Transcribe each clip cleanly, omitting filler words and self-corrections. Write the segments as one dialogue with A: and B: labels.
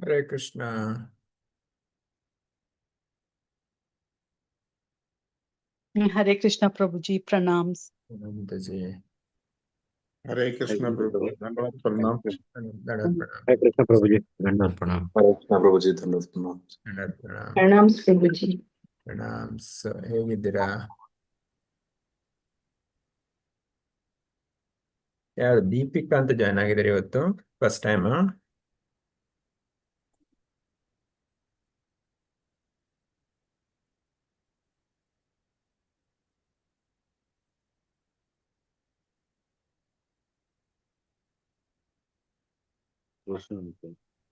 A: Hare Krishna.
B: Hare Krishna Prabhuji, pranams.
A: Anantaji.
C: Hare Krishna Prabhu. Dandavat pranam.
A: Dandavat pranam.
D: Hare Krishna Prabhuji. Dandavat pranam.
E: Hare Krishna Prabhuji, Dandavat pranam.
A: Dandavat pranam.
B: Pranams Prabhuji.
A: Pranams. ಹೇಗಿದ್ದೀರಾ? ಯಾರು ದೀಪಿಕಾ ಅಂತ join ಆಗಿದ್ದಾರೆ ಇವತ್ತು first time.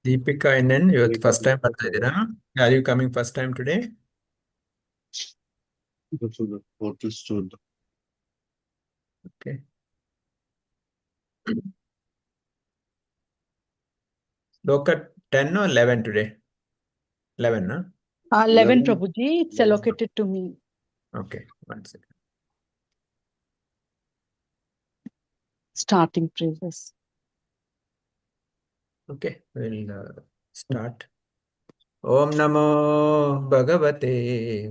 A: Deepika ಇನ್ನೇನ್ ಇವತ್ತು first time ಬರ್ತಾ ಇದ್ದೀರಾ? Are you coming first time today? Okay. Look at 10 or 11 today? 11, no?
B: 11 Prabhuji, it's allocated to me.
A: Okay, one second.
B: Starting praises.
A: Okay, we'll start. Om Namo Bhagavate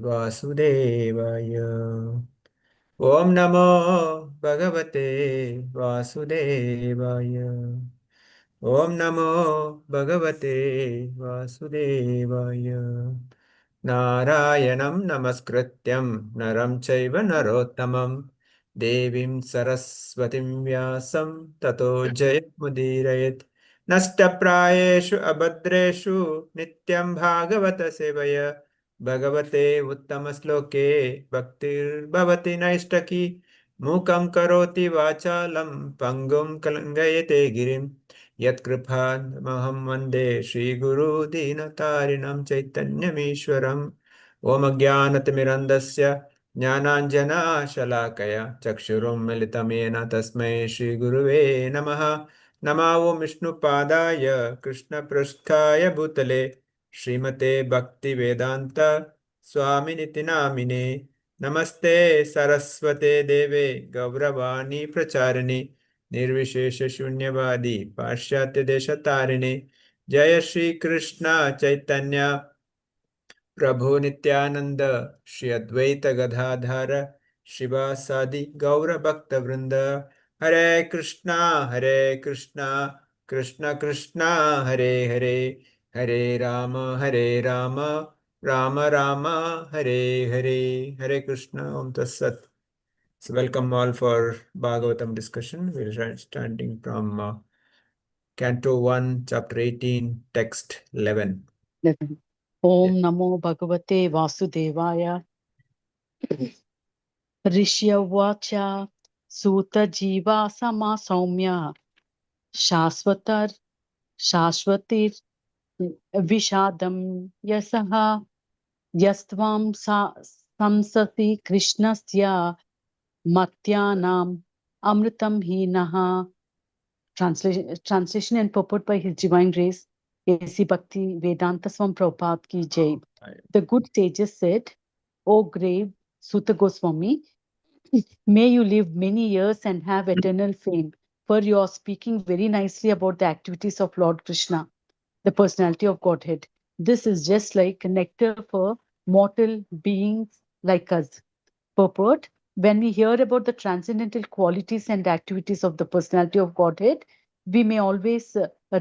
A: Vasudevaya. Om Namo Bhagavate Vasudevaya. Om Namo Bhagavate Vasudevaya. Narayanam Namaskrityam Naram Chaiva Narottamam Devim Saraswatim Vyasam Tato Jayamudiraят. Nashtaprayeshu abhadreshu nityam bhagavata sevaya bhagavate uttamasloke bhaktir bhavati naistaki mukam karoti vachalam pangum kalangayate girim yat kriphan maham vande shri guru dinatarinam chaitanyamishwaram om ajnanatimirandasya jnananjana shalakaya chakshurum militamena tasmai shri guruve namaha. नमो विष्णुपादाय कृष्णपृष्ठाय भूतले श्रीमते भक्तिवेदांत स्वामिनिति नामिने नमस्ते सरस्वते देवे गौरवाणी प्रचारिणे निर्विशेषशून्यवादी पाश्चात्यदेशतारिणे जय श्री कृष्ण चैतन्य प्रभु नित्यानंद श्री अद्वैत गदाधर शिवासादि गौर भक्त वृंद हरे कृष्णा कृष्ण कृष्ण हरे हरे हरे राम राम राम हरे हरे हरे कृष्ण ओम तत्सत. So welcome all for Bhagavatam discussion. We're starting from Canto 1, Chapter 18, Text 11.
B: Om Namo Bhagavate Vasudevaya. Rishyavacha Suta Jiva Sama Saumya Shasvatar Shashvatir Vishadam Yasaha Yastvam Samsati Krishnasya Matyanam Amritam Hinaha. Translation and purport by His Divine Grace, A.C. Bhakti Vedanta Swam Prabhupada Ki Jai. The good sages said, O grave Suta Goswami, may you live many years and have eternal fame, for you are speaking very nicely about the activities of Lord Krishna, the personality of Godhead. This is just like nectar for mortal beings like us. Purport: when we hear about the transcendental qualities and activities of the personality of Godhead, we may always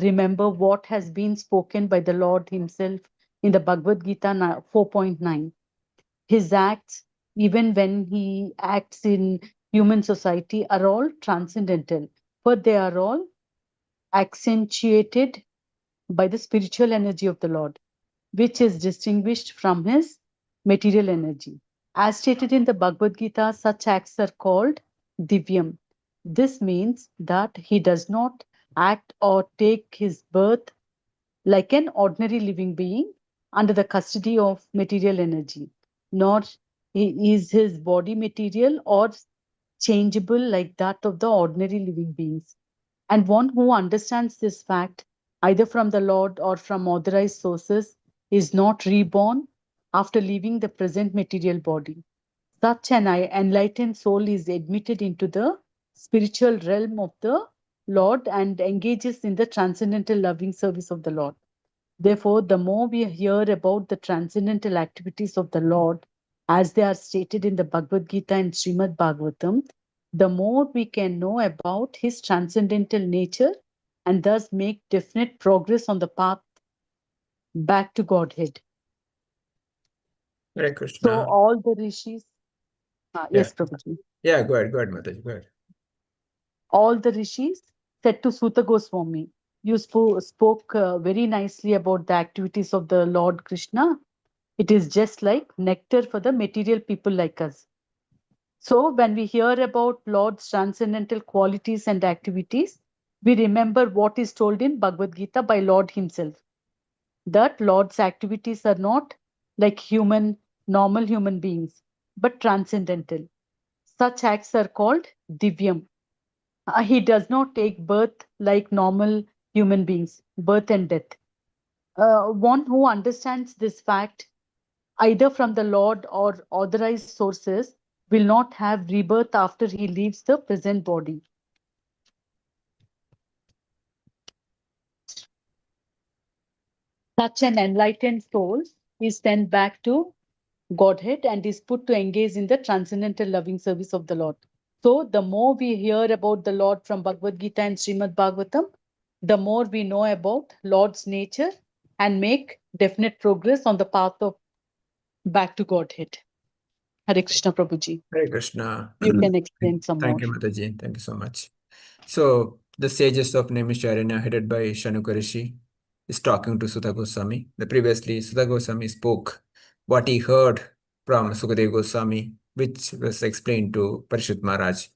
B: remember what has been spoken by the Lord himself in the Bhagavad Gita 4.9. His acts, even when he acts in human society, are all transcendental, but they are all accentuated by the spiritual energy of the Lord, which is distinguished from his material energy. As stated in the Bhagavad Gita, such acts are called divyam. This means that he does not act or take his birth like an ordinary living being under the custody of material energy, nor is his body material or changeable like that of the ordinary living beings. And one who understands this fact, either from the Lord or from authorized sources, is not reborn after leaving the present material body. Such an enlightened soul is admitted into the spiritual realm of the Lord and engages in the transcendental loving service of the Lord. Therefore, the more we hear about the transcendental activities of the Lord, as they are stated in the Bhagavad Gita and Srimad Bhagavatam, the more we can know about his transcendental nature and thus make definite progress on the path back to Godhead.
A: Hare
B: So
A: Krishna.
B: all the rishis, yes, Prabhuji.
A: Yeah, go ahead, Mataji, go ahead.
B: All the rishis said to Suta Goswami, you spoke very nicely about the activities of the Lord Krishna. It is just like nectar for the material people like us. So when we hear about Lord's transcendental qualities and activities, we remember what is told in Bhagavad Gita by Lord himself, that Lord's activities are not like normal human beings, but transcendental. Such acts are called divyam. He does not take birth like normal human beings, birth and death. One who understands this fact, either from the Lord or authorized sources, will not have rebirth after he leaves the present body. Such an enlightened soul is sent back to Godhead and is put to engage in the transcendental loving service of the Lord. So the more we hear about the Lord from Bhagavad Gita and Srimad Bhagavatam, the more we know about Lord's nature and make definite progress on the path of back to Godhead. Hare Krishna Prabhuji.
A: Hare Krishna.
B: You can explain some more.
A: Thank you, Mataji. Thank you so much. So, the sages of Naimisharanya, headed by Shanuka Rishi, is talking to Sutta Goswami. Previously, Sutta Goswami spoke what he heard from Sukadeva Goswami, which was explained to Parishit Maharaj.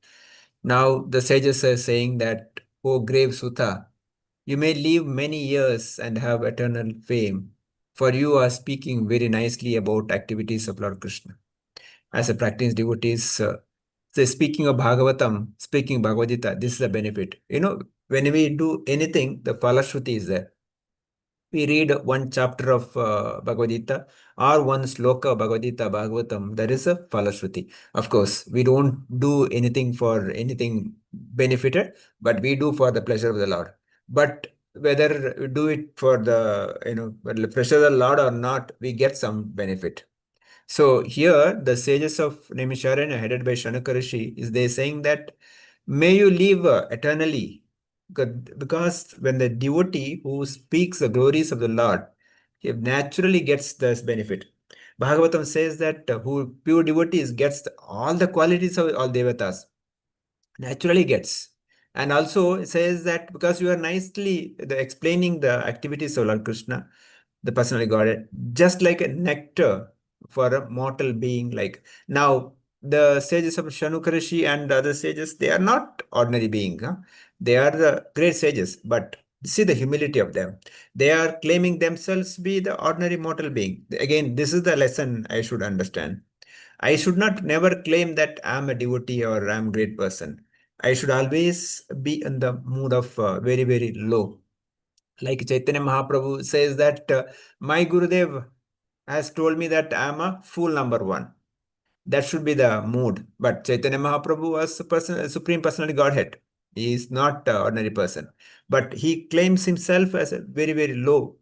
A: Now, the sages are saying that, O grave Sutta, you may live many years and have eternal fame, for you are speaking very nicely about activities of Lord Krishna. As a practicing devotees, so speaking of Bhagavatam, speaking Bhagavad Gita, this is a benefit. When we do anything, the Falashruti is there. We read one chapter of Bhagavad Gita or one sloka of Bhagavad Gita, Bhagavatam, there is a Falashruti. Of course, we don't do anything for anything benefited, but we do for the pleasure of the Lord. But whether we do it for the pleasure of the Lord or not, we get some benefit. So here, the sages of Naimisharanya, headed by Shanaka Rishi, is they saying that may you live eternally. Because when the devotee who speaks the glories of the Lord, he naturally gets this benefit. Bhagavatam says that who pure devotees gets all the qualities of all devatas, naturally gets. And also it says that because you are nicely explaining the activities of Lord Krishna, the personal Godhead, just like a nectar for a mortal being. Like now, the sages of Shanuka Rishi and other sages, they are not ordinary beings. They are the great sages, but see the humility of them. They are claiming themselves to be the ordinary mortal being. Again, this is the lesson I should understand. I should not never claim that I'm a devotee or I'm a great person. I should always be in the mood of very, very low. Like Chaitanya Mahaprabhu says that my Gurudev has told me that I am a fool number one. That should be the mood. But Chaitanya Mahaprabhu was a Supreme Personality Godhead. He is not an ordinary person. But he claims himself as a very, very low.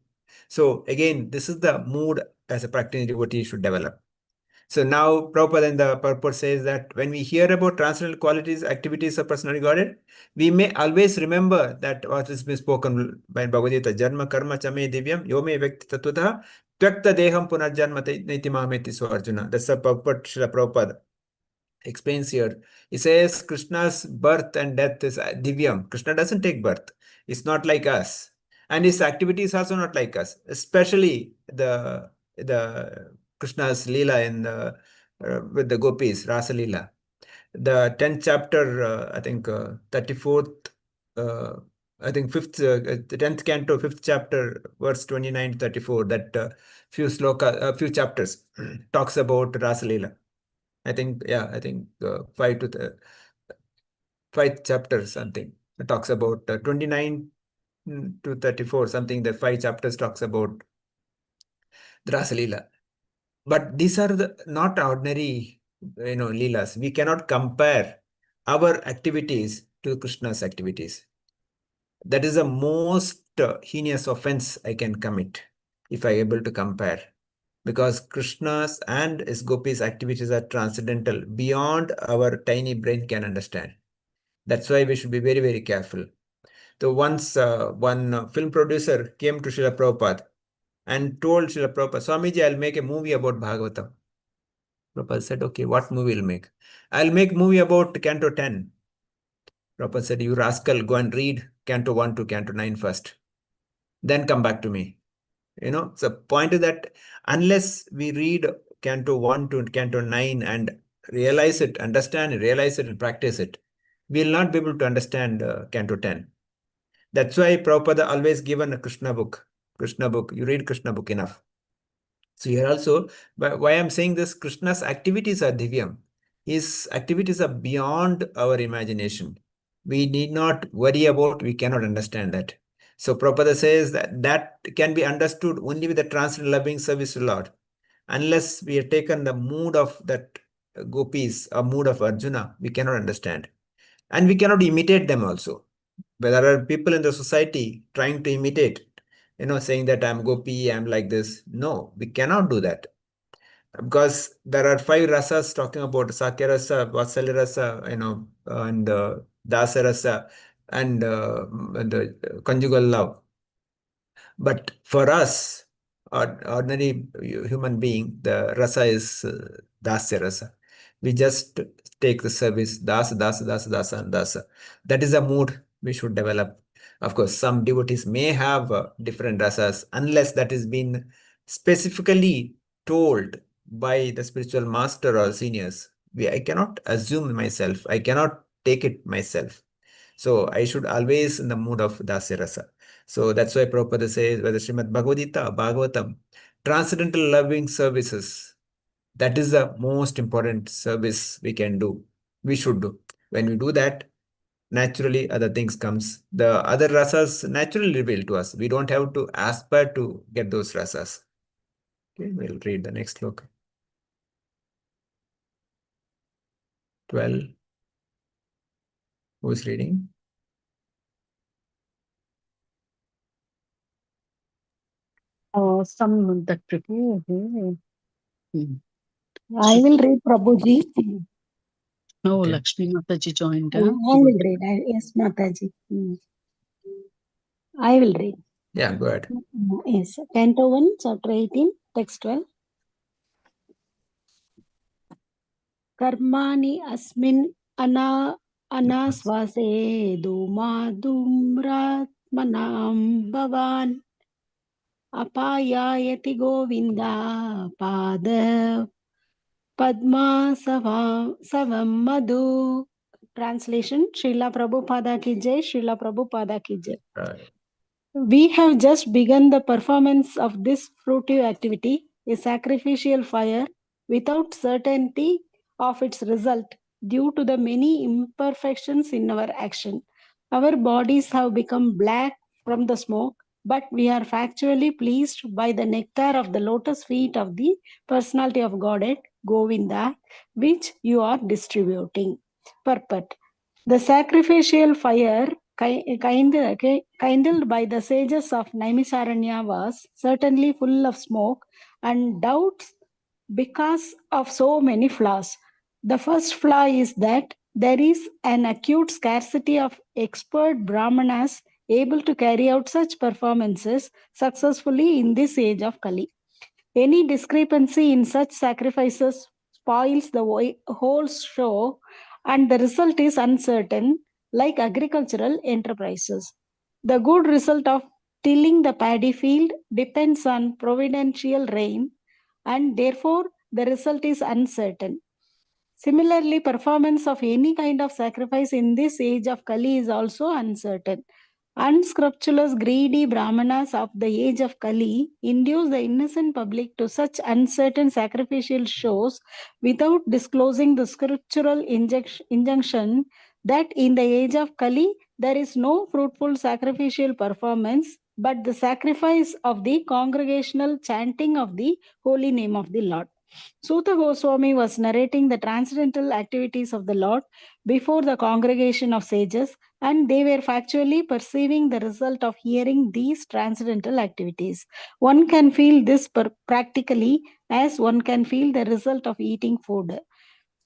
A: So again, this is the mood as a practicing devotee should develop. So now Prabhupada in the purport says that when we hear about transcendental qualities, activities of personality Godhead, we may always remember that what has been spoken by Bhagavad Gita, Janma Karma Chame Divyam, Yome Vyakti Tattvataha, Tyakta Deham Punarjanma Naiti Mameti So Arjuna. That's the purport Srila Prabhupada explains here. He says Krishna's birth and death is divyam. Krishna doesn't take birth. It's not like us. And his activity is also not like us, especially the Krishna's Leela in the with the gopis, Rasa Leela. The 10th chapter, I think 34th, I think 5th, the 10th canto, 5th chapter, verse 29 to 34, that few chapters talks about Rasa Leela. I think 5 chapters something. It talks about 29 to 34, something. The 5 chapters talks about the Rasa Leela. But these are not ordinary, Leelas. We cannot compare our activities to Krishna's activities. That is the most heinous offense I can commit. if I able to compare. Because Krishna's and his gopis' activities are transcendental, beyond our tiny brain can understand. That's why we should be very, very careful. So once one film producer came to Srila Prabhupada and told Srila Prabhupada, Swamiji, I'll make a movie about Bhagavatam. Prabhupada said, okay, what movie will make? I'll make movie about Canto 10. Prabhupada said, you rascal, go and read Canto 1 to Canto 9 first. Then come back to me. So point is that unless we read Canto 1 to Canto 9 and realize it, understand it, realize it and practice it, we will not be able to understand Canto 10. That's why Prabhupada always given a Krishna book. Krishna book, you read Krishna book enough. So here also, why I'm saying this, Krishna's activities are divyam. His activities are beyond our imagination. We need not worry about, we cannot understand that. So Prabhupada says that can be understood only with the transcendental loving service to Lord. Unless we have taken the mood of that gopis or mood of Arjuna, we cannot understand. And we cannot imitate them also. But there are people in the society trying to imitate, saying that I'm gopi, I'm like this. No, we cannot do that. Because there are 5 rasas talking about Sakya rasa, Vatsalya rasa, and Dasa rasa, and the conjugal love. But for us, ordinary human being, the rasa is Dasya rasa. We just take the service, Dasa, Dasa, Dasa, Dasa, and Dasa. That is a mood we should develop. Of course, some devotees may have different rasas, unless that is been specifically told by the spiritual master or seniors. I cannot assume myself. I cannot take it myself. So I should always in the mood of Dasya rasa. So that's why Prabhupada says, whether Srimad Bhagavad-gita, Bhagavatam, transcendental loving services, that is the most important service we can do. We should do. When we do that, naturally other things comes. The other rasas naturally reveal to us. We don't have to aspire to get those rasas. Okay, we'll read the next sloka. 12. Who is reading?
B: Some that prepare.
F: I will read Prabhuji.
B: Oh,
A: Okay.
B: Lakshmi Mataji joined.
F: I will read. Yes, Mataji. I will read.
A: Yeah, go ahead.
F: Yes. Canto 1, chapter 18, text 12. Karmani asmin anasvase dhumratmanam bhavan apayayati govinda pada padma savam madhu. Translation: Srila Prabhupada ki jai, Srila Prabhupada ki jai. We have just begun the performance of this fruitive activity, a sacrificial fire, without certainty of its result due to the many imperfections in our action. Our bodies have become black from the smoke, but we are factually pleased by the nectar of the lotus feet of the personality of Godhead, Govinda, which you are distributing. Purport: the sacrificial fire kindled by the sages of Naimisaranya was certainly full of smoke and doubts because of so many flaws. The first flaw is that there is an acute scarcity of expert brahmanas able to carry out such performances successfully in this age of Kali. Any discrepancy in such sacrifices spoils the whole show, and the result is uncertain, like agricultural enterprises. The good result of tilling the paddy field depends on providential rain, and therefore the result is uncertain. Similarly, performance of any kind of sacrifice in this age of Kali is also uncertain. Unscrupulous, greedy brahmanas of the age of Kali induce the innocent public to such uncertain sacrificial shows without disclosing the scriptural injunction that in the age of Kali there is no fruitful sacrificial performance but the sacrifice of the congregational chanting of the holy name of the Lord. Suta Goswami was narrating the transcendental activities of the Lord before the congregation of sages, and they were factually perceiving the result of hearing these transcendental activities. One can feel this practically as one can feel the result of eating food.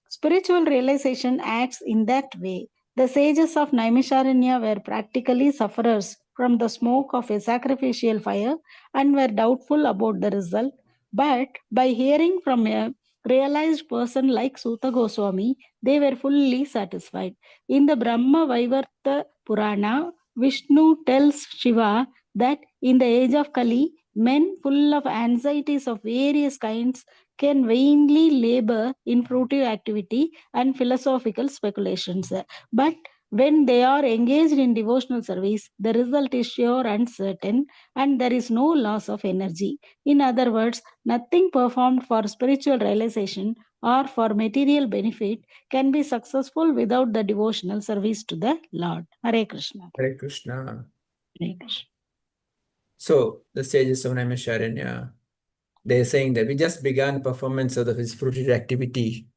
F: Spiritual realization acts in that way. The sages of Naimisharanya were practically sufferers from the smoke of a sacrificial fire and were doubtful about the result. But by hearing from a realized person like Suta Goswami, they were fully satisfied. In the Brahma Vaivarta Purana, Vishnu tells Shiva that in the age of Kali, men full of anxieties of various kinds can vainly labor in fruitive activity and philosophical speculations. But when they are engaged in devotional service, the result is sure and certain, and there is no loss of energy. In other words, nothing performed for spiritual realization or for material benefit can be successful without the devotional service to the Lord. Hare Krishna.
A: Hare Krishna.
F: Hare Krishna.
A: So the sages of Naimisharanya, they're saying that we just began performance of this fruited activity.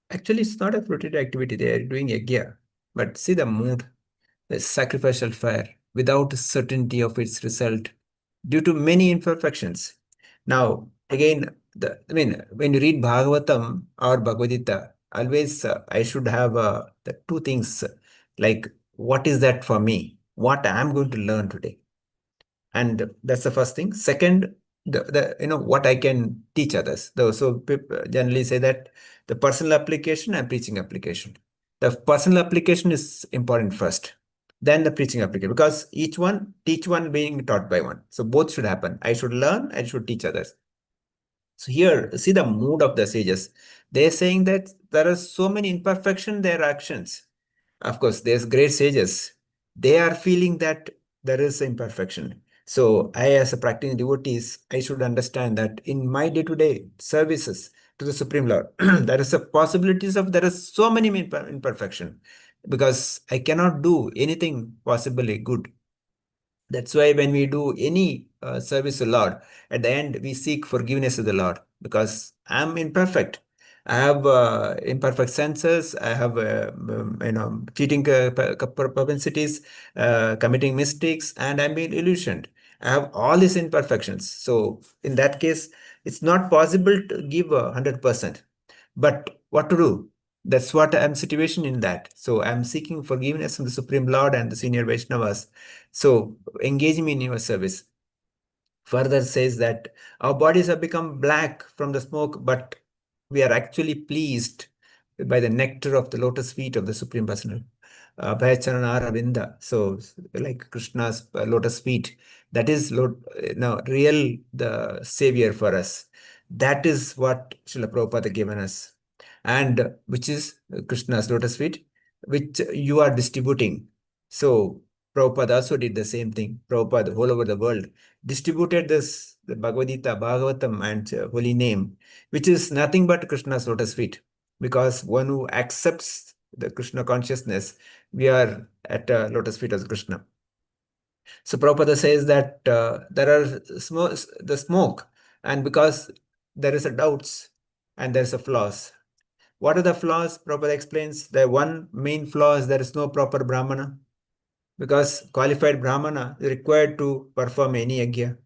A: Actually, it's not a fruited activity. They are doing yajna. But see the mood, the sacrificial fire, without certainty of its result, due to many imperfections. Now, again, when you read Bhagavatam or Bhagavad Gita, always I should have the two things like, what is that for me? What I am going to learn today? And that's the first thing. Second, what I can teach others. So people generally say that the personal application and preaching application. The personal application is important first, then the preaching application, because teach one being taught by one. So both should happen. I should learn, I should teach others. So here, see the mood of the sages. They're saying that there are so many imperfection in their actions. Of course, there's great sages. They are feeling that there is imperfection. So I, as a practicing devotees, I should understand that in my day-to-day services to the Supreme Lord, there is a possibilities of there is so many imperfection, because I cannot do anything possibly good. That's why when we do any service to Lord, at the end we seek forgiveness of the Lord, because I'm imperfect. I have imperfect senses. I have cheating propensities, committing mistakes, and I'm being illusioned. I have all these imperfections. So in that case, it's not possible to give 100%. But what to do? That's what I'm situation in that. So I'm seeking forgiveness from the Supreme Lord and the senior Vaishnavas. So engage me in your service. Further says that our bodies have become black from the smoke, but we are actually pleased by the nectar of the lotus feet of the Supreme Personal. Bhayacharana Aravinda. So like Krishna's lotus feet, that is real the savior for us. That is what Srila Prabhupada given us, and which is Krishna's lotus feet, which you are distributing. So Prabhupada also did the same thing. Prabhupada all over the world distributed the Bhagavad Gita, Bhagavatam, and holy name, which is nothing but Krishna's lotus feet. Because one who accepts the Krishna consciousness, we are at lotus feet of Krishna. So Prabhupada says that there are the smoke, and because there is a doubts and there is a flaws. What are the flaws? Prabhupada explains the one main flaw is there is no proper Brahmana, because qualified Brahmana is required to perform any yajna.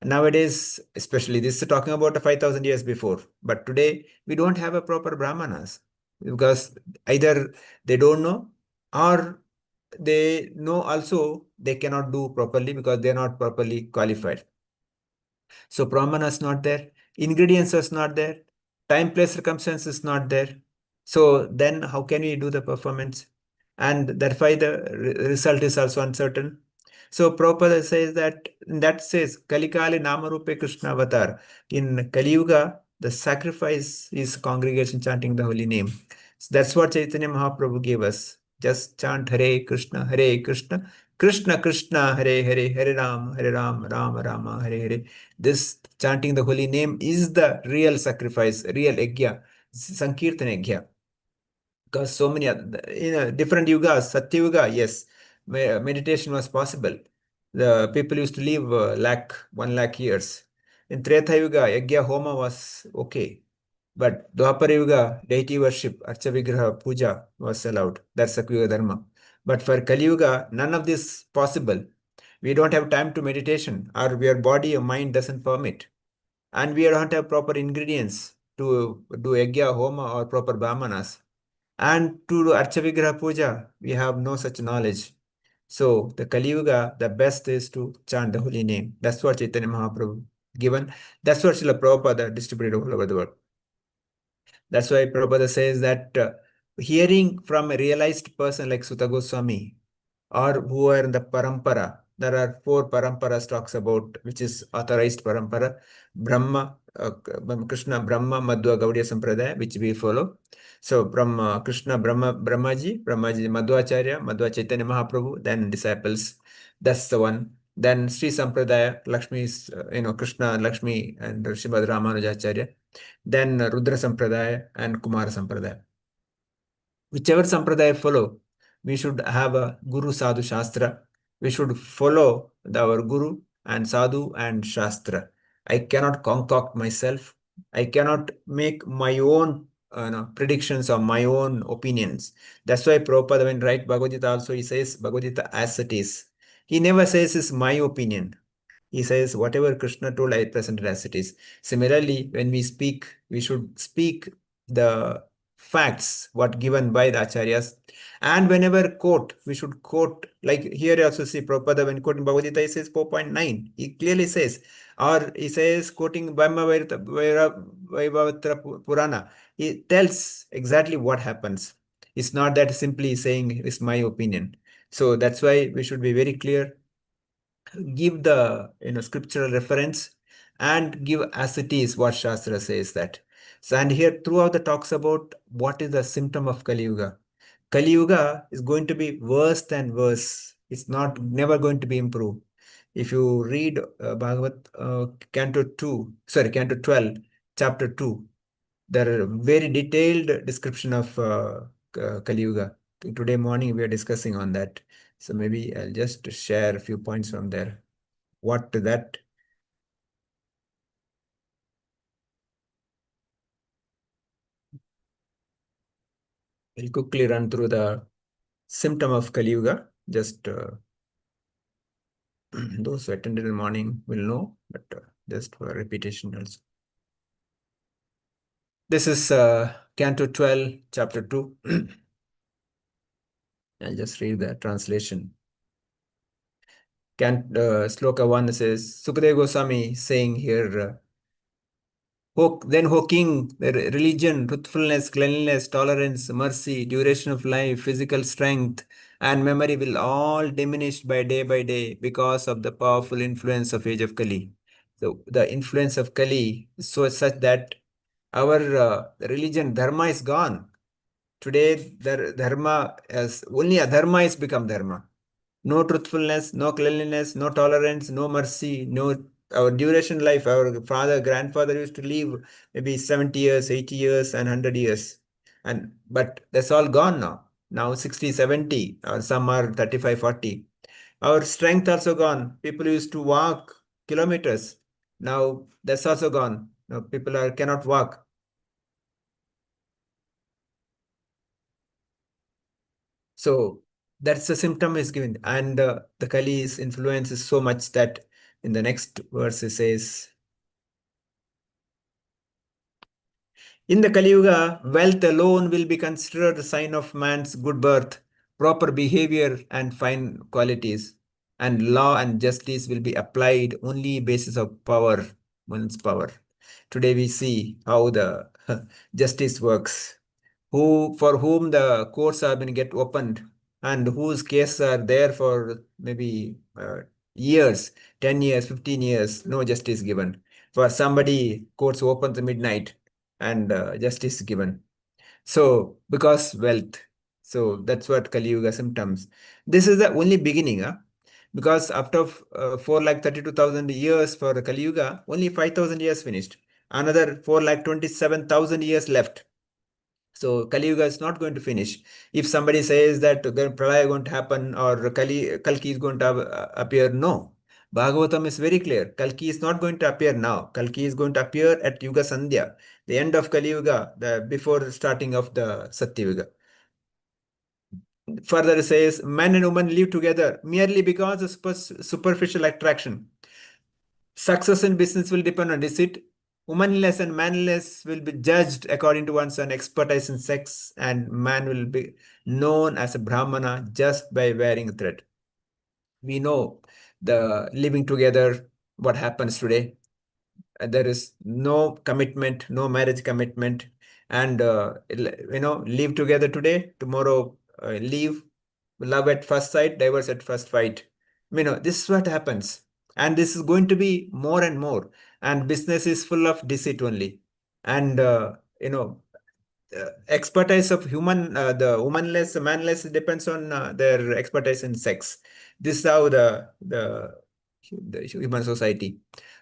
A: Nowadays, especially this is talking about 5,000 years before, but today we don't have a proper Brahmanas, because either they don't know, or they know also they cannot do properly because they're not properly qualified. So Brahmana is not there, ingredients is not there, time, place, circumstance is not there. So then how can we do the performance? And that's why the result is also uncertain. So Prabhupada says that says Kalikali Namarupe Krishna Avatar. In Kali Yuga, the sacrifice is congregation chanting the holy name. So that's what Chaitanya Mahaprabhu gave us. Just chant Hare Krishna, Krishna Krishna, Hare Hare, Hare Ram, Ram Rama, Hare Hare. This chanting the holy name is the real sacrifice, real yajna, Sankirtan yajna. Because so many different yugas, Satya Yuga, yes, meditation was possible. The people used to live 1 lakh years. In Treta Yuga, Yagya Homa was okay. But Dwapara Yuga, deity worship, Archa Vigraha, Puja was allowed. That's Sakyuga Dharma. But for Kali Yuga, none of this possible. We don't have time to meditation, or our body or mind doesn't permit. And we don't have proper ingredients to do Yagya Homa or proper Brahmanas. And to do Archa Vigraha Puja, we have no such knowledge. So the Kali Yuga, the best is to chant the holy name. That's what Chaitanya Mahaprabhu given. That's what Srila Prabhupada distributed all over the world. That's why Prabhupada says that hearing from a realized person like Sutta Goswami or who are in the parampara, there are 4 paramparas talks about, which is authorized parampara, Brahma, Krishna, Brahma, Madhva, Gaudiya Sampradaya, which we follow. So from Krishna, Brahmaji, Madhvacharya, Madhva Chaitanya Mahaprabhu, then disciples. That's the one. Then Sri Sampradaya, Lakshmi is, Krishna, Lakshmi, and Srimad Ramanujacharya. Then Rudra Sampradaya and Kumara Sampradaya. Whichever Sampradaya follow, we should have a Guru Sadhu Shastra. We should follow our Guru and Sadhu and Shastra. I cannot concoct myself. I cannot make my own predictions or my own opinions. That's why Prabhupada, when write Bhagavad Gita also, he says Bhagavad Gita as it is. He never says it's my opinion. He says, whatever Krishna told, I presented as it is. Similarly, when we speak, we should speak the facts, what given by the acharyas. And whenever quote, we should quote, like here also see Prabhupada, when quoting Bhagavad Gita, he says 4.9. He clearly says, or he says, quoting Brahma Vaivavatra Purana, he tells exactly what happens. It's not that simply saying, it's my opinion. So that's why we should be very clear, give the scriptural reference and give as it is what Shastra says that. So, and here throughout the talks about what is the symptom of Kali Yuga. Kali Yuga is going to be worse than worse. It's never going to be improved. If you read Canto 12, Chapter 2, there are very detailed description of Kali Yuga. Today morning we are discussing on that. So maybe I'll just share a few points from there. What that? I'll quickly run through the symptom of Kali Yuga. Just those who attended in the morning will know, but just for repetition also. This is Canto 12, Chapter 2. I'll just read the translation. Sloka 1 says, Sukadeva Goswami saying here, then, O king, the religion, truthfulness, cleanliness, tolerance, mercy, duration of life, physical strength, and memory will all diminish by day because of the powerful influence of age of Kali. So the influence of Kali is such that our religion, dharma is gone. Today, the dharma only adharma has become dharma. No truthfulness, no cleanliness, no tolerance, no mercy, no our duration life. Our grandfather used to live maybe 70 years, 80 years, and 100 years. But that's all gone now. Now 60, 70, or some are 35, 40. Our strength also gone. People used to walk kilometers. Now that's also gone. Now people cannot walk. So that's the symptom is given. And the Kali's influence is so much that in the next verse it says, in the Kali Yuga, wealth alone will be considered a sign of man's good birth, proper behavior and fine qualities. And law and justice will be applied only basis of power, one's power. Today we see how the justice works. For whom the courts have been get opened and whose cases are there for maybe years, 10 years, 15 years, no justice given. For somebody, courts open at midnight and justice given. So, because wealth. So, that's what Kali Yuga symptoms. This is the only beginning. Because after 4,32,000 years for Kali Yuga, only 5,000 years finished. Another 4,27,000 years left. So Kali Yuga is not going to finish. If somebody says that Pralaya is going to happen or Kalki is going to appear, no. Bhagavatam is very clear. Kalki is not going to appear now. Kalki is going to appear at Yuga Sandhya, the end of Kali Yuga, before the starting of the Satya Yuga. Further it says, man and woman live together merely because of superficial attraction. Success in business will depend on deceit. Womanliness and manliness will be judged according to one's own expertise in sex, and man will be known as a Brahmana just by wearing a thread. We know the living together, what happens today. There is no commitment, no marriage commitment, and live together today, tomorrow leave, love at first sight, divorce at first fight. This is what happens, and this is going to be more and more. And business is full of deceit only, and expertise of the womanless, manless depends on their expertise in sex. This is how the human society.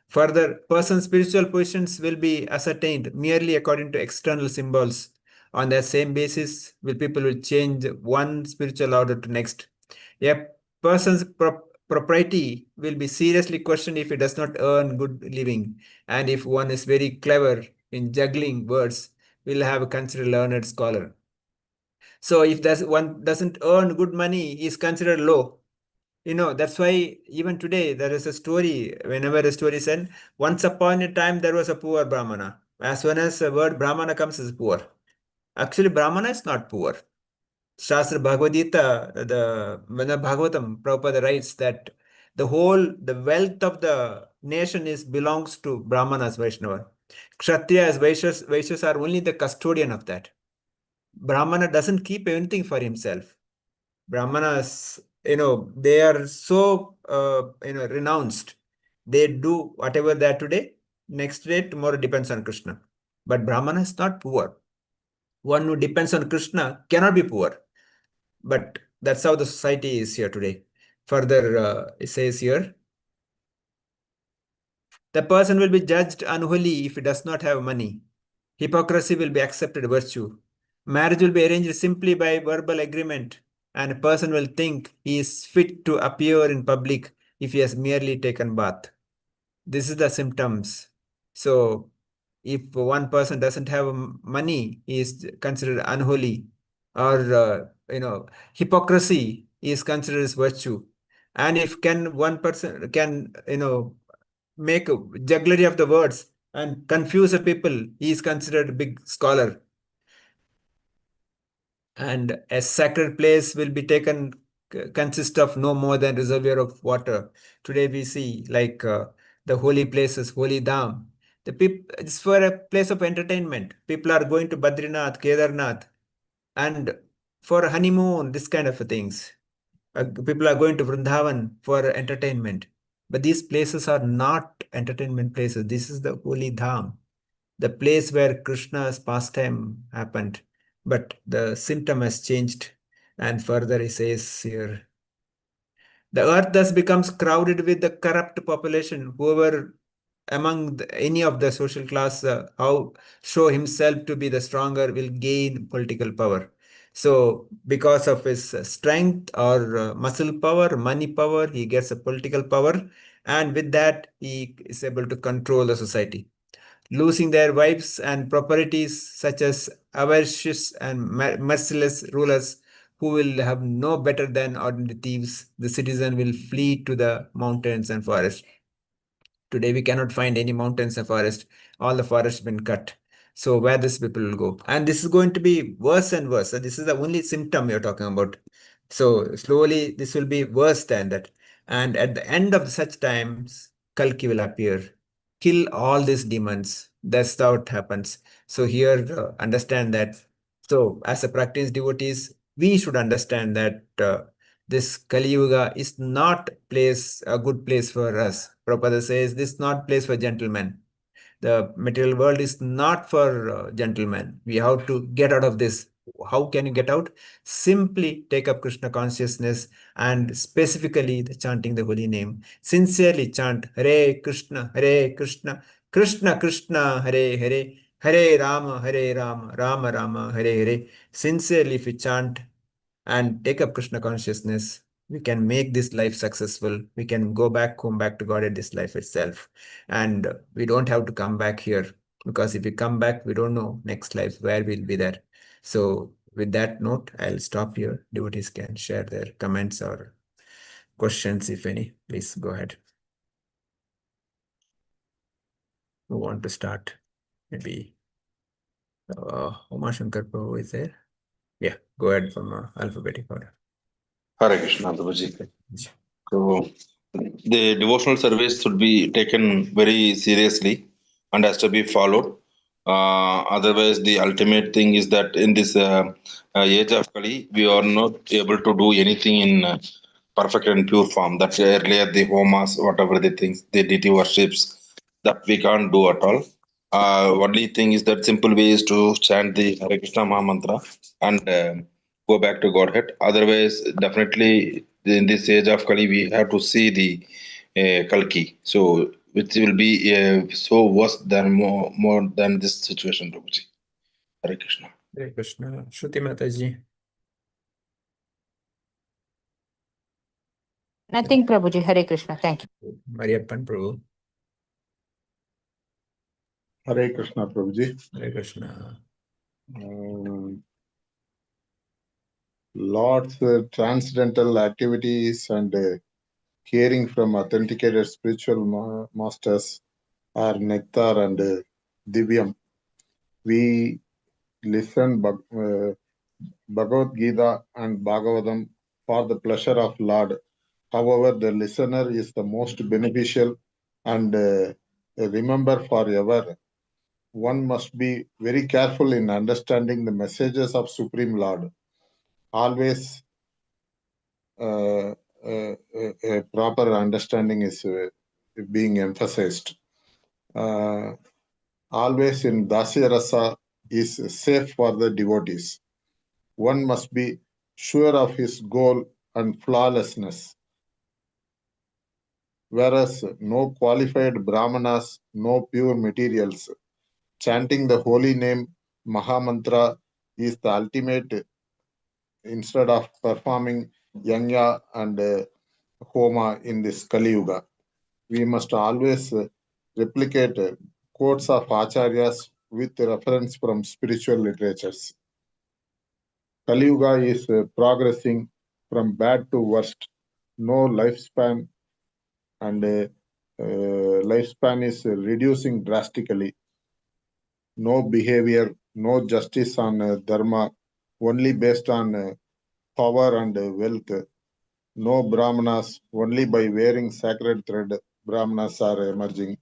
A: Further, person's spiritual positions will be ascertained merely according to external symbols. On that same basis, people will change one spiritual order to next. A person's propriety will be seriously questioned if he does not earn good living, and if one is very clever in juggling words, will have considered learned scholar. So if one doesn't earn good money, he is considered low. That's why even today there is a story. Whenever a story is said, once upon a time there was a poor Brahmana. As soon as the word Brahmana comes, is poor. Actually, Brahmana is not poor. Shastra Bhagavad Gita, the Bhagavatam, Prabhupada writes that the wealth of the nation belongs to Brahmanas, Vaishnava. Kshatriyas, Vaishyas are only the custodian of that. Brahmana doesn't keep anything for himself. Brahmanas, they are so, renounced. They do whatever they are today, next day, tomorrow depends on Krishna. But Brahmana is not poor. One who depends on Krishna cannot be poor. But that's how the society is here today. Further, it says here, the person will be judged unholy if he does not have money. Hypocrisy will be accepted virtue. Marriage will be arranged simply by verbal agreement, and a person will think he is fit to appear in public if he has merely taken bath. This is the symptoms. So, if one person doesn't have money, he is considered unholy, or hypocrisy is considered as virtue. And if one person can make a jugglery of the words and confuse the people, he is considered a big scholar. And a sacred place will be taken, consist of no more than reservoir of water. Today we see like the holy places, holy dham. It's for a place of entertainment. People are going to Badrinath, Kedarnath, and for honeymoon, this kind of things. People are going to Vrindavan for entertainment. But these places are not entertainment places. This is the holy dham, the place where Krishna's pastime happened. But the symptom has changed. And further he says here, the earth thus becomes crowded with the corrupt population. Whoever among any of the social class how show himself to be the stronger will gain political power. So because of his strength or muscle power, money power, he gets a political power, and with that he is able to control the society. Losing their wives and properties, such as avaricious and merciless rulers who will have no better than ordinary thieves, the citizen will flee to the mountains and forests. Today we cannot find any mountains and forest. All the forests have been cut. So where these people will go? And this is going to be worse and worse. So this is the only symptom you're talking about. So slowly this will be worse than that. And at the end of such times, Kalki will appear, kill all these demons. That's how it happens. So here, understand that. So as a practiced devotees, we should understand that this Kali Yuga is not a good place for us. Prabhupada says this is not place for gentlemen. The material world is not for gentlemen. We have to get out of this. How can you get out? Simply take up Krishna consciousness and specifically chanting the holy name. Sincerely chant Hare Krishna, Krishna Krishna, Hare Hare, Hare Rama, Rama Rama, Hare Hare. Sincerely if you chant and take up Krishna consciousness, we can make this life successful. We can go back home, back to God at this life itself. And we don't have to come back here, because if we come back, we don't know next life where we'll be there. So with that note, I'll stop here. Devotees can share their comments or questions, if any. Please go ahead. Who want to start? Maybe Uma Shankar Prabhu is there. Yeah, go ahead from alphabetic order.
E: Hare Krishna, Prabhuji. So, the devotional service should be taken very seriously and has to be followed. Otherwise, the ultimate thing is that in this age of Kali, we are not able to do anything in perfect and pure form. That earlier the homas, whatever the things, the deity worships, that we can't do at all. Only thing is that simple way is to chant the Hare Krishna Maha Mantra and go back to Godhead. Otherwise, definitely in this age of Kali, we have to see the Kalki. So, which will be so worse than more than this situation, Prabhuji. Hare Krishna.
A: Hare Krishna. Shruti Mataji.
G: Nothing, Prabhuji. Hare Krishna. Thank you.
A: Mariappan Prabhu.
C: Hare Krishna, Prabhuji.
A: Hare Krishna.
C: Lord's transcendental activities and hearing from authenticated spiritual masters are nectar and divyam. We listen Bhagavad Gita and Bhagavatam for the pleasure of Lord. However, the listener is the most beneficial and remember forever. One must be very careful in understanding the messages of Supreme Lord. Always a proper understanding is being emphasized. Always in Dasya Rasa is safe for the devotees. One must be sure of his goal and flawlessness. Whereas no qualified brahmanas, no pure materials. Chanting the holy name Mahamantra is the ultimate instead of performing yajna and homa in this Kali Yuga. We must always replicate quotes of acharyas with reference from spiritual literatures. Kali Yuga is progressing from bad to worst. No lifespan and lifespan is reducing drastically. No behavior, no justice on dharma, only based on power and wealth. No brahmanas, only by wearing sacred thread, brahmanas are emerging.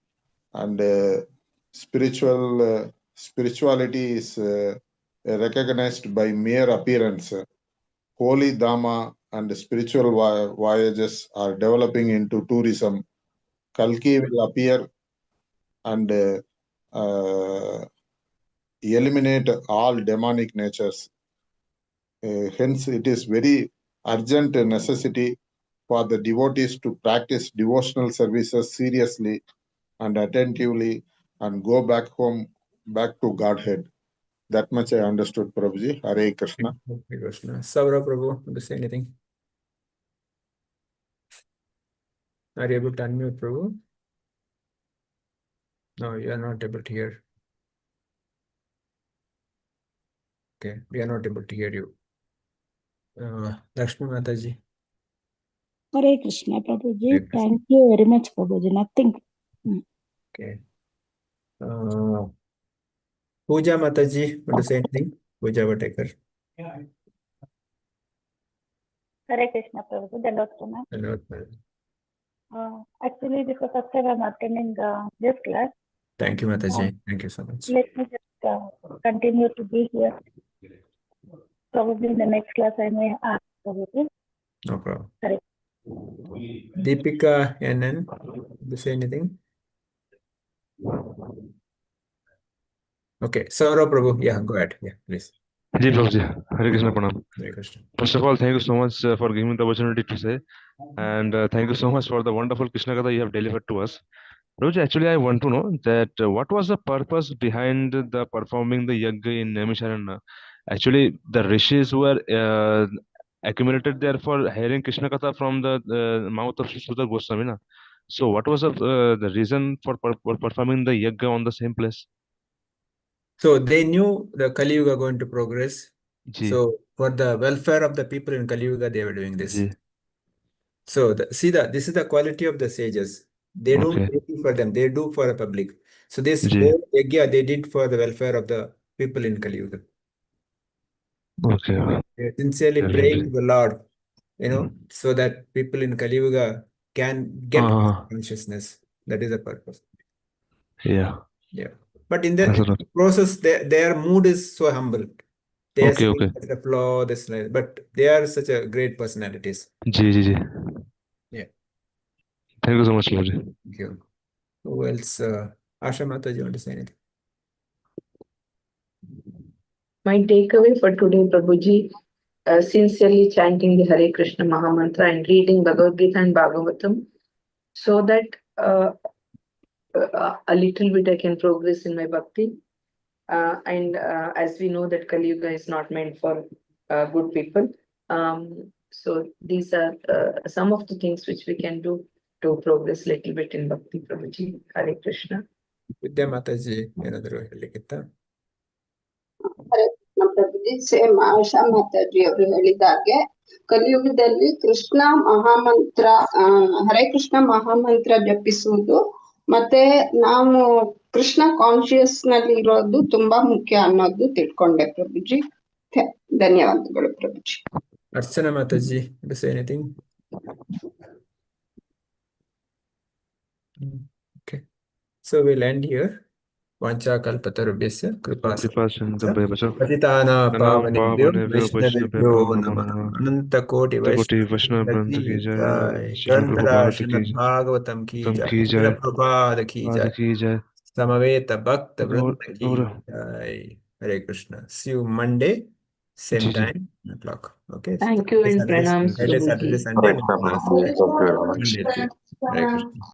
C: And spirituality is recognized by mere appearance. Holy Dhamma and spiritual voyages are developing into tourism. Kalki will appear and eliminate all demonic natures. Hence, it is very urgent necessity for the devotees to practice devotional services seriously and attentively and go back home, back to Godhead. That much I understood, Prabhuji. Hare Krishna.
A: Hare Krishna. Saura Prabhu, want to say anything? Are you able to unmute, Prabhu? No, you are not able to hear. Okay, we are not able to hear you. Lakshmi Mataji.
F: Hare Krishna, Prabhuji.
A: Hare Krishna.
F: Thank you very much, Prabhuji. Nothing.
A: Okay. Pooja Mataji, want to say anything? Pooja Vatekar.
H: Hare Krishna, Prabhuji. Dandavata. Actually, this is the first time I'm attending this class.
A: Thank you, Mataji. Thank you so much.
H: Let me just continue to be here. Probably in the next class I may ask Prabhuji.
A: No problem.
H: Hare.
A: Deepika NN, want to say anything? Okay, Saurabh Prabhu. Yeah, go ahead. Yeah, please.
I: Ji Prabhuji, Hare Krishna Pranam.
A: Hare Krishna.
I: First of all, thank you so much for giving me the opportunity to say, and thank you so much for the wonderful Krishna Katha you have delivered to us. Prabhuji, actually, I want to know that what was the purpose behind the performing the yajna in Naimisharanya? Actually, the rishis were accumulated there for hearing Krishna Katha from the mouth of Sutta Goswami. Na? So what was the reason for performing the yajna on the same place?
A: So they knew the Kali Yuga going to progress.
I: Ji.
A: So for the welfare of the people in Kali Yuga, they were doing this.
I: Ji.
A: So this is the quality of the sages. They don't do
I: Okay.
A: anything for them, they do for the public. So this
I: Ji.
A: whole yajna they did for the welfare of the people in Kali Yuga.
I: Okay.
A: They're sincerely
I: Very
A: praying to
I: interesting.
A: the Lord, so that people in Kali Yuga can get consciousness. That is the purpose.
I: Yeah.
A: Yeah. But in
I: That's
A: the
I: what.
A: process, their mood is so humble. They are
I: Okay.
A: saying
I: Okay.
A: that's the flaw, this, but they are such a great personalities.
I: Ji. Ji. Ji.
A: Yeah.
I: Thank you so much, Prabhuji.
A: Thank you. Who else? Asha Mata, do you want to say anything?
J: My takeaway for today, Prabhuji, sincerely chanting the Hare Krishna Mahamantra and reading Bhagavad Gita and Bhagavatam, so that a little bit I can progress in my bhakti. And as we know that Kali Yuga is not meant for good people. So these are some of the things which we can do to progress little bit in bhakti, Prabhuji. Hare Krishna.
A: Vidya Mataji, ಏನಾದರೂ ಹೇಳಲಿಕ್ಕಿತ್ತಾ?
K: Hare Krishna ಪ್ರಭುಜಿ, same ಆಶಾ ಮಾತಾಜಿ ಅವರು ಹೇಳಿದಾಗೆ ಕಲಿಯುಗದಲ್ಲಿ ಕೃಷ್ಣ ಮಹಾಮಂತ್ರ ಹರೇ ಕೃಷ್ಣ ಮಹಾಮಂತ್ರ ಜಪಿಸುವುದು ಮತ್ತೆ ನಾವು Krishna conscious ನಲ್ಲಿ ಇರೋದು ತುಂಬಾ ಮುಖ್ಯ ಅನ್ನೋದು ತಿಳ್ಕೊಂಡೆ ಪ್ರಭುಜಿ. ಧನ್ಯವಾದಗಳು ಪ್ರಭುಜಿ.
A: Archana Mataji, to say anything? Okay. So we'll end here. Vancha kalpatarubhyasya kripa patitana pavanebhyo vaishnavebhyo namah. Ananta koti vaishnava ki jai. Granthara Srimad Bhagavatam ki jai. Srila Prabhupada ki jai. Samaveta Bhakta Vrinda ki jai. Hare Krishna. See you Monday, same time, 9 o'clock. Okay.
J: Thank you and pranams,
A: Friday,
J: Prabhuji.
A: Saturday, Sunday.
E: Thank you very much.
A: Monday, Hare Krishna.